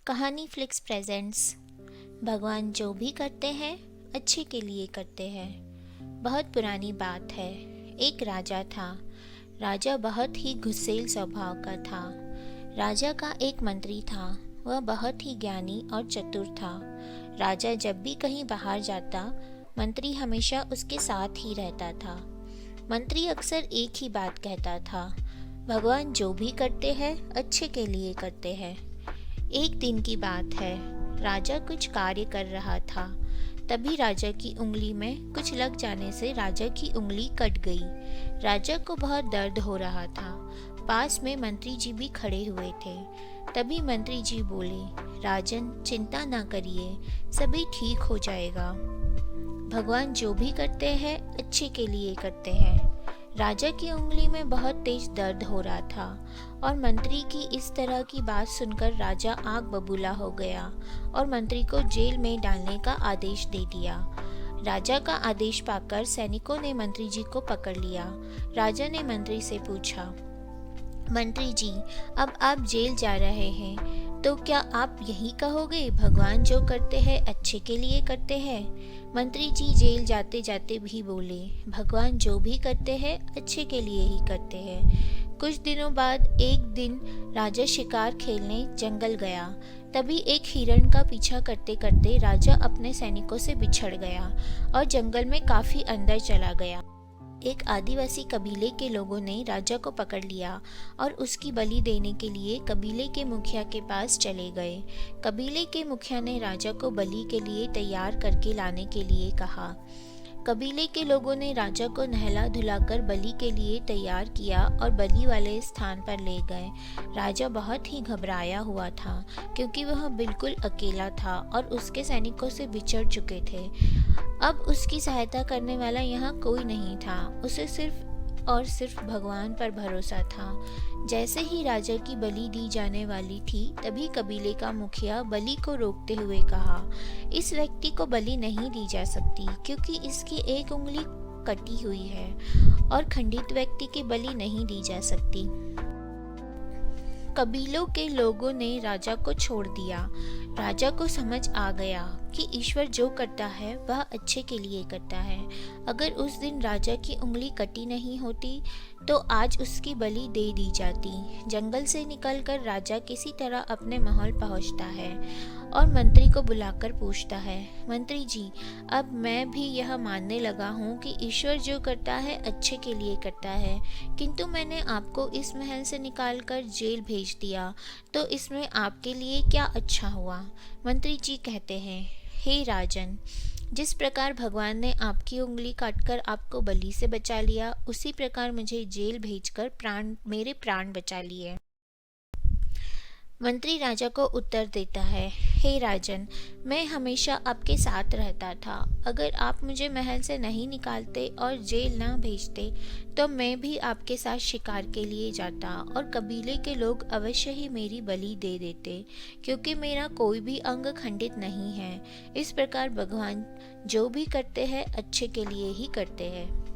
कहानी flix presents. भगवान जो भी करते हैं अच्छे के लिए करते हैं। बहुत पुरानी बात है। एक राजा था। राजा बहुत ही गुस्सैल स्वभाव का था। राजा का एक मंत्री था। वह बहुत ही ज्ञानी और चतुर था। राजा जब भी कहीं बाहर जाता, मंत्री हमेशा उसके साथ ही रहता था। मंत्री अक्सर एक ही बात कहता था, भगवान जो भी करते हैं अच्छे के लिए करते हैं। एक दिन की बात है। राजा कुछ कार्य कर रहा था। तभी राजा की उंगली में कुछ लग जाने से राजा की उंगली कट गई। राजा को बहुत दर्द हो रहा था। पास में मंत्री जी भी खड़े हुए थे। तभी मंत्री जी बोले, राजन चिंता ना करिए, सभी ठीक हो जाएगा। भगवान जो भी करते हैं अच्छे के लिए करते हैं। राजा की उंगली में बहुत तेज दर्द हो रहा था और मंत्री की इस तरह की बात सुनकर राजा आग बबूला हो गया और मंत्री को जेल में डालने का आदेश दे दिया। राजा का आदेश पाकर सैनिकों ने मंत्री जी को पकड़ लिया। राजा ने मंत्री से पूछा, मंत्री जी, अब आप जेल जा रहे हैं तो क्या आप यही कहोगे, भगवान जो करते हैं अच्छे के लिए करते हैं? मंत्री जी जेल जाते जाते भी बोले, भगवान जो भी करते हैं अच्छे के लिए ही करते हैं। कुछ दिनों बाद एक दिन राजा शिकार खेलने जंगल गया। तभी एक हिरण का पीछा करते करते राजा अपने सैनिकों से बिछड़ गया और जंगल में काफी अंदर चला गया। एक आदिवासी कबीले के लोगों ने राजा को पकड़ लिया और उसकी बलि देने के लिए कबीले के मुखिया के पास चले गए। कबीले के मुखिया ने राजा को बलि के लिए तैयार करके लाने के लिए कहा। कबीले के लोगों ने राजा को नहला धुलाकर बलि के लिए तैयार किया और बलि वाले स्थान पर ले गए। राजा बहुत ही घबराया हुआ था क्योंकि वह बिल्कुल अकेला था और उसके सैनिकों से बिछड़ चुके थे। अब उसकी सहायता करने वाला यहाँ कोई नहीं था। उसे सिर्फ और सिर्फ भगवान पर भरोसा था। जैसे ही राजा की बलि दी जाने वाली थी, तभी कबीले का मुखिया बलि को रोकते हुए कहा, इस व्यक्ति को बलि नहीं दी जा सकती क्योंकि इसकी एक उंगली कटी हुई है और खंडित व्यक्ति की बलि नहीं दी जा सकती। कबीलों के लोगों ने राजा को छोड़ दिया। राजा को समझ आ गया कि ईश्वर जो करता है वह अच्छे के लिए करता है। अगर उस दिन राजा की उंगली कटी नहीं होती तो आज उसकी बलि दे दी जाती। जंगल से निकलकर राजा किसी तरह अपने महल पहुंचता है और मंत्री को बुलाकर पूछता है, मंत्री जी, अब मैं भी यह मानने लगा हूँ कि ईश्वर जो करता है अच्छे के लिए करता है, किंतु मैंने आपको इस महल से निकालकर जेल भेज दिया, तो इसमें आपके लिए क्या अच्छा हुआ? मंत्री जी कहते हैं, हे राजन, जिस प्रकार भगवान ने आपकी उंगली काटकर आपको बलि से बचा लिया, उसी प्रकार मुझे जेल भेजकर मेरे प्राण बचा लिए। मंत्री राजा को उत्तर देता है, हे राजन, मैं हमेशा आपके साथ रहता था। अगर आप मुझे महल से नहीं निकालते और जेल ना भेजते तो मैं भी आपके साथ शिकार के लिए जाता और कबीले के लोग अवश्य ही मेरी बलि दे देते क्योंकि मेरा कोई भी अंग खंडित नहीं है। इस प्रकार भगवान जो भी करते हैं अच्छे के लिए ही करते हैं।